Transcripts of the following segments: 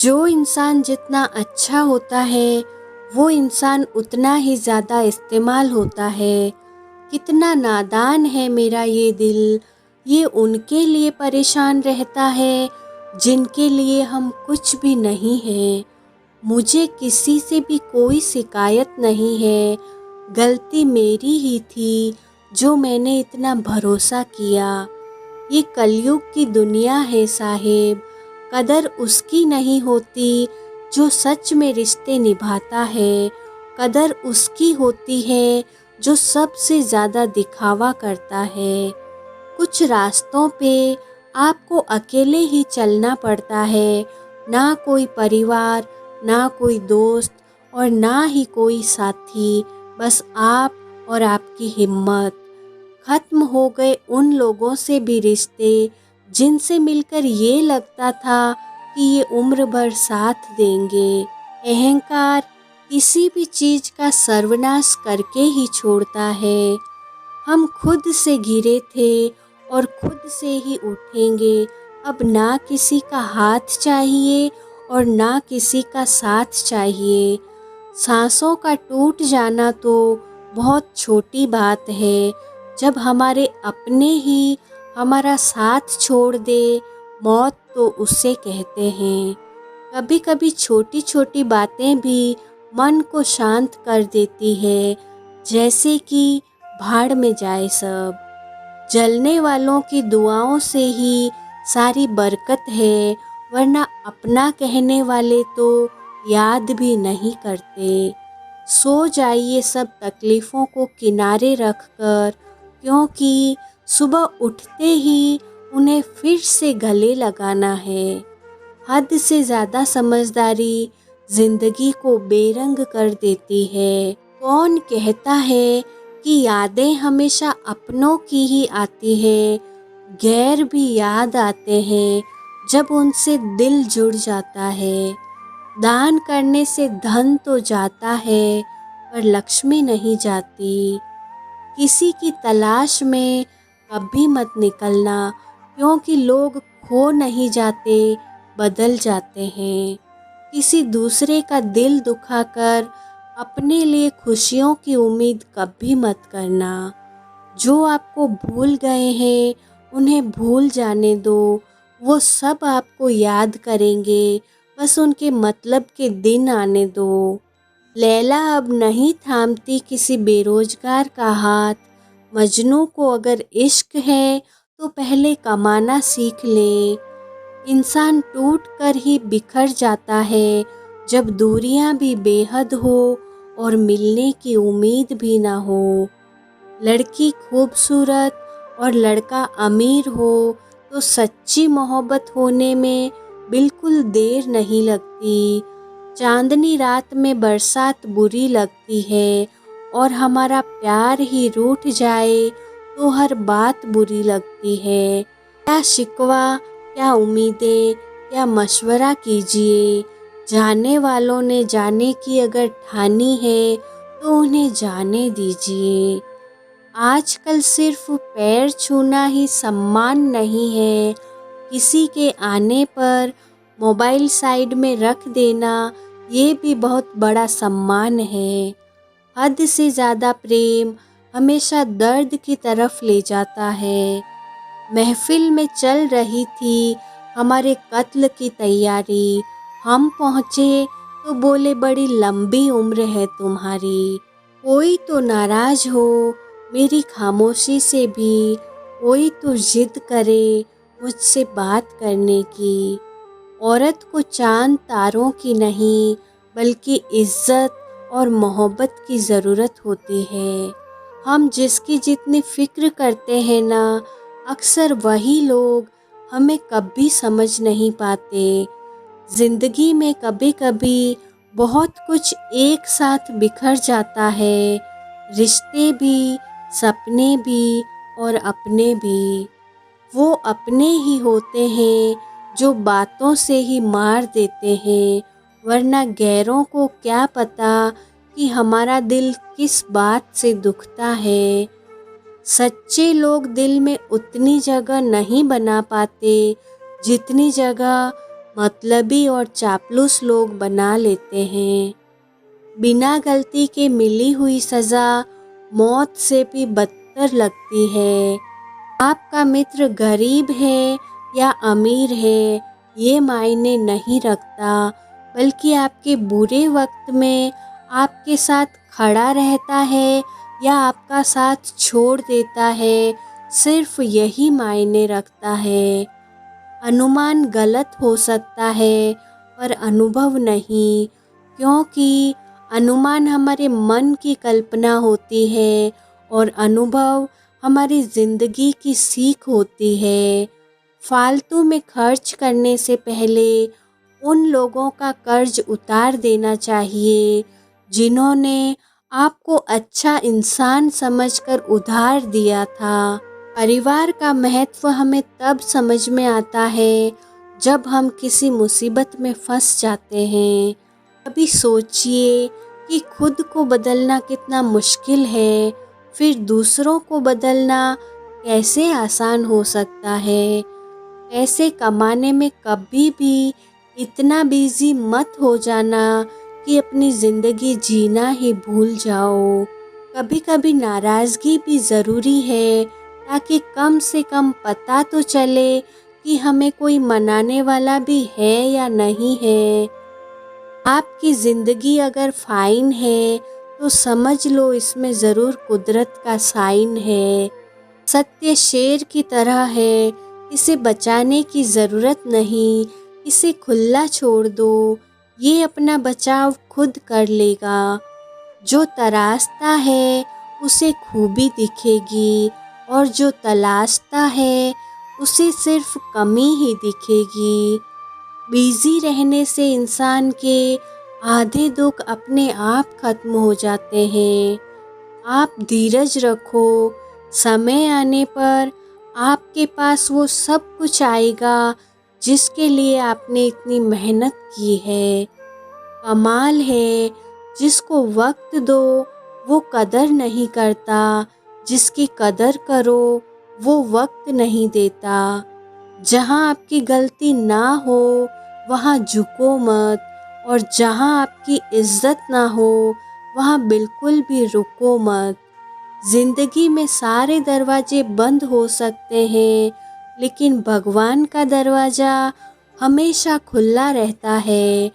जो इंसान जितना अच्छा होता है वो इंसान उतना ही ज़्यादा इस्तेमाल होता है। कितना नादान है मेरा ये दिल, ये उनके लिए परेशान रहता है जिनके लिए हम कुछ भी नहीं हैं। मुझे किसी से भी कोई शिकायत नहीं है, गलती मेरी ही थी जो मैंने इतना भरोसा किया। ये कलयुग की दुनिया है साहेब, कदर उसकी नहीं होती जो सच में रिश्ते निभाता है। कदर उसकी होती है जो सबसे ज़्यादा दिखावा करता है। कुछ रास्तों पे आपको अकेले ही चलना पड़ता है, ना कोई परिवार, ना कोई दोस्त और ना ही कोई साथी, बस आप और आपकी हिम्मत। खत्म हो गए उन लोगों से भी रिश्ते जिनसे मिलकर ये लगता था कि ये उम्र भर साथ देंगे। अहंकार किसी भी चीज़ का सर्वनाश करके ही छोड़ता है। हम खुद से गिरे थे और खुद से ही उठेंगे। अब ना किसी का हाथ चाहिए और ना किसी का साथ चाहिए। सांसों का टूट जाना तो बहुत छोटी बात है, जब हमारे अपने ही हमारा साथ छोड़ दे, मौत तो उसे कहते हैं। कभी कभी छोटी छोटी बातें भी मन को शांत कर देती है, जैसे कि भाड़ में जाए सब। जलने वालों की दुआओं से ही सारी बरकत है, वरना अपना कहने वाले तो याद भी नहीं करते। सो जाइए सब तकलीफ़ों को किनारे रख कर, क्योंकि सुबह उठते ही उन्हें फिर से गले लगाना है। हद से ज़्यादा समझदारी जिंदगी को बेरंग कर देती है। कौन कहता है कि यादें हमेशा अपनों की ही आती हैं? गैर भी याद आते हैं जब उनसे दिल जुड़ जाता है। दान करने से धन तो जाता है पर लक्ष्मी नहीं जाती। किसी की तलाश में कभी मत निकलना, क्योंकि लोग खो नहीं जाते, बदल जाते हैं। किसी दूसरे का दिल दुखाकर अपने लिए खुशियों की उम्मीद कभी मत करना। जो आपको भूल गए हैं उन्हें भूल जाने दो, वो सब आपको याद करेंगे, बस उनके मतलब के दिन आने दो। लैला अब नहीं थामती किसी बेरोजगार का हाथ। मजनू को अगर इश्क है तो पहले कमाना सीख ले। इंसान टूट कर ही बिखर जाता है जब दूरियां भी बेहद हो और मिलने की उम्मीद भी ना हो। लड़की खूबसूरत और लड़का अमीर हो तो सच्ची मोहब्बत होने में बिल्कुल देर नहीं लगती। चांदनी रात में बरसात बुरी लगती है और हमारा प्यार ही रूठ जाए तो हर बात बुरी लगती है। क्या शिकवा, क्या उम्मीदें, क्या मशवरा कीजिए। जाने वालों ने जाने की अगर ठानी है तो उन्हें जाने दीजिए। आजकल सिर्फ पैर छूना ही सम्मान नहीं है, किसी के आने पर मोबाइल साइड में रख देना ये भी बहुत बड़ा सम्मान है। हद से ज़्यादा प्रेम हमेशा दर्द की तरफ ले जाता है। महफिल में चल रही थी हमारे कत्ल की तैयारी, हम पहुँचे तो बोले बड़ी लंबी उम्र है तुम्हारी। कोई तो नाराज हो मेरी खामोशी से भी, कोई तो जिद करे मुझसे बात करने की। औरत को चांद तारों की नहीं बल्कि इज्जत और मोहब्बत की ज़रूरत होती है। हम जिसकी जितनी फिक्र करते हैं ना, अक्सर वही लोग हमें कभी समझ नहीं पाते। ज़िंदगी में कभी कभी बहुत कुछ एक साथ बिखर जाता है, रिश्ते भी, सपने भी और अपने भी। वो अपने ही होते हैं जो बातों से ही मार देते हैं, वरना गैरों को क्या पता कि हमारा दिल किस बात से दुखता है। सच्चे लोग दिल में उतनी जगह नहीं बना पाते जितनी जगह मतलबी और चापलूस लोग बना लेते हैं। बिना गलती के मिली हुई सज़ा मौत से भी बदतर लगती है। आपका मित्र गरीब है या अमीर है ये मायने नहीं रखता, बल्कि आपके बुरे वक्त में आपके साथ खड़ा रहता है या आपका साथ छोड़ देता है, सिर्फ यही मायने रखता है। अनुमान गलत हो सकता है पर अनुभव नहीं, क्योंकि अनुमान हमारे मन की कल्पना होती है और अनुभव हमारी ज़िंदगी की सीख होती है। फालतू में खर्च करने से पहले उन लोगों का कर्ज उतार देना चाहिए जिन्होंने आपको अच्छा इंसान समझकर उधार दिया था। परिवार का महत्व हमें तब समझ में आता है जब हम किसी मुसीबत में फंस जाते हैं। कभी सोचिए कि खुद को बदलना कितना मुश्किल है, फिर दूसरों को बदलना कैसे आसान हो सकता है। पैसे कमाने में कभी भी इतना बिजी मत हो जाना कि अपनी ज़िंदगी जीना ही भूल जाओ। कभी कभी नाराज़गी भी ज़रूरी है, ताकि कम से कम पता तो चले कि हमें कोई मनाने वाला भी है या नहीं है। आपकी ज़िंदगी अगर फाइन है तो समझ लो इसमें ज़रूर कुदरत का साइन है। सत्य शेर की तरह है, इसे बचाने की ज़रूरत नहीं, इसे खुला छोड़ दो, ये अपना बचाव खुद कर लेगा। जो तराशता है उसे खूबी दिखेगी और जो तलाशता है उसे सिर्फ कमी ही दिखेगी। बिजी रहने से इंसान के आधे दुख अपने आप खत्म हो जाते हैं। आप धीरज रखो, समय आने पर आपके पास वो सब कुछ आएगा जिसके लिए आपने इतनी मेहनत की है। कमाल है, जिसको वक्त दो वो कदर नहीं करता, जिसकी कदर करो वो वक्त नहीं देता। जहाँ आपकी गलती ना हो वहाँ झुको मत, और जहाँ आपकी इज्जत ना हो वहाँ बिल्कुल भी रुको मत। जिंदगी में सारे दरवाजे बंद हो सकते हैं, लेकिन भगवान का दरवाज़ा हमेशा खुला रहता है।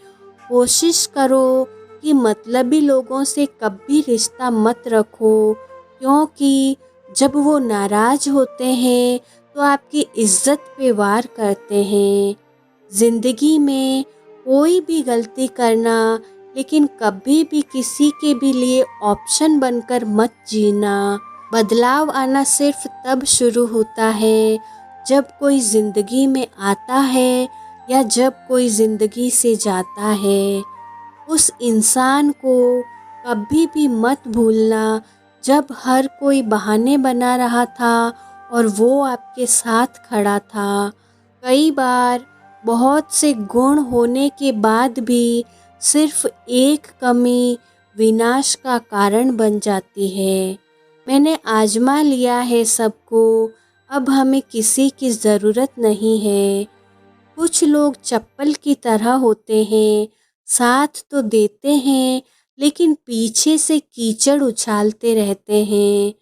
कोशिश करो कि मतलबी लोगों से कभी रिश्ता मत रखो, क्योंकि जब वो नाराज़ होते हैं तो आपकी इज्जत पे वार करते हैं। ज़िंदगी में कोई भी गलती करना, लेकिन कभी भी किसी के भी लिए ऑप्शन बनकर मत जीना। बदलाव आना सिर्फ तब शुरू होता है जब कोई ज़िंदगी में आता है या जब कोई ज़िंदगी से जाता है। उस इंसान को कभी भी मत भूलना जब हर कोई बहाने बना रहा था और वो आपके साथ खड़ा था। कई बार बहुत से गुण होने के बाद भी सिर्फ एक कमी विनाश का कारण बन जाती है। मैंने आजमा लिया है सबको, अब हमें किसी की ज़रूरत नहीं है। कुछ लोग चप्पल की तरह होते हैं, साथ तो देते हैं लेकिन पीछे से कीचड़ उछालते रहते हैं।